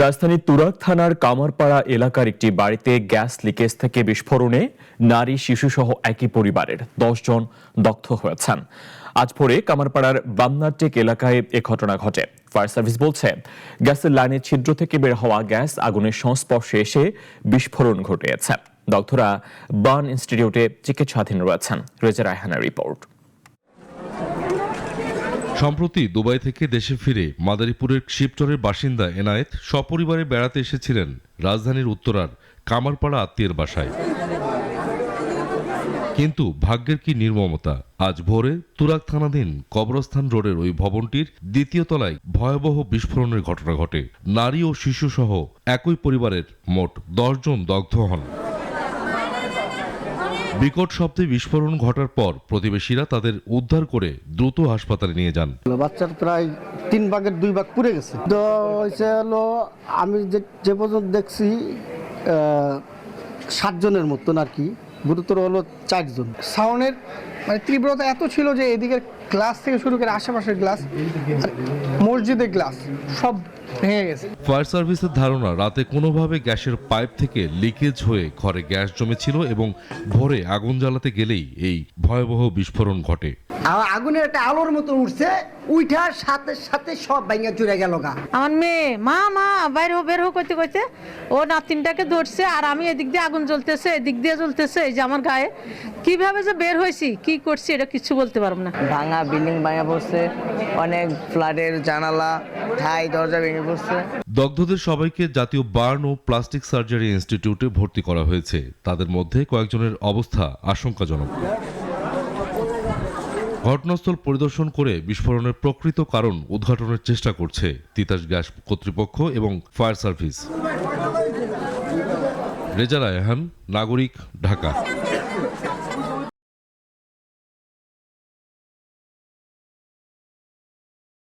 রাজধানীর তুরাগ থানার কামারপাড়া এলাকার একটি বাড়িতে গ্যাস লিকেজ থেকে বিস্ফোরণে নারী শিশুসহ একই পরিবারের ১০ জন দগ্ধ হয়েছেন। আজ ভোরে কামারপাড়ার বামনারটেক এলাকায় এ ঘটনা ঘটে। ফায়ার সার্ভিস বলছে, গ্যাসের লাইনের ছিদ্র থেকে বের হওয়া গ্যাস আগুনের সংস্পর্শে এসে বিস্ফোরণ ঘটিয়েছে। দগ্ধরা বার্ন ইনস্টিটিউটে চিকিৎসাধীন রয়েছেন। রেজা রায়হানের রিপোর্ট। সম্প্রতি দুবাই থেকে দেশে ফিরে মাদারীপুরের শিবচরের বাসিন্দা এনায়েত সপরিবারে বেড়াতে এসেছিলেন রাজধানীর উত্তরার কামারপাড়া আত্মীয়ের বাসায়। কিন্তু ভাগ্যের কি নির্মমতা, আজ ভোরে তুরাগ থানাধীন কবরস্থান রোডের ওই ভবনটির দ্বিতীয় তলায় ভয়াবহ বিস্ফোরণের ঘটনা ঘটে। নারী ও শিশুসহ একই পরিবারের মোট ১০ জন দগ্ধ হন। বিকট শব্দে বিস্ফোরণ ঘটার পর প্রতিবেশীরা তাদের উদ্ধার করে দ্রুত হাসপাতালে নিয়ে যান। বাচ্চার প্রায় 3 ভাগের 2 ভাগ পুড়ে গেছে। তো হয়েছে হলো, আমি যে পর্যন্ত দেখছি 7 জনের মতন আর কি, গুরুতর হলো 4 জন। সাউন্ডের মানে তীব্রতা এত ছিল যে এদিকের গ্লাস থেকে শুরু করে আশেপাশের গ্লাস, মসজিদের গ্লাস সব ভেঙে গেছে। ফায়ার সার্ভিসের ধারণা, রাতে কোনোভাবে গ্যাসের পাইপ থেকে লিকেজ হয়ে ঘরে গ্যাস জমেছিল এবং ভোরে আগুন জ্বালাতে গেলেই এই ভয়াবহ বিস্ফোরণ ঘটে। আগুনের একটা আলোর মতো উঠছে, উঠার সাথে সাথে সব ভাঙা চুরে গেল গা। আমার মেয়ে মা বের হো করতে করতে ও নাতিনটাকে ধরছে, আর আমি এদিক দিয়ে আগুন জ্বলতেছে, এদিক দিয়ে জ্বলতেছে, এই যে আমার গায়ে কিভাবে যে বের হয়েছি, কি করছি এটা কিছু বলতে পারবো না। ভাঙা বিল্ডিং ভাঙা পড়ছে, অনেক ফ্ল্যাটের জানালা ঠাই দরজা ভেঙে পড়ছে। দগ্ধদের সবাইকে জাতীয় বার্ন ও প্লাস্টিক সার্জারি ইনস্টিটিউটে ভর্তি করা হয়েছে। তাদের মধ্যে কয়েকজনের অবস্থা আশঙ্কাজনক। ঘটনাস্থল পরিদর্শন করে বিস্ফোরণের প্রকৃত কারণ উদ্ঘাটনের চেষ্টা করছে তিতাস গ্যাস কর্তৃপক্ষ এবং ফায়ার সার্ভিস। রেজা রায়হান, নাগরিক, ঢাকা।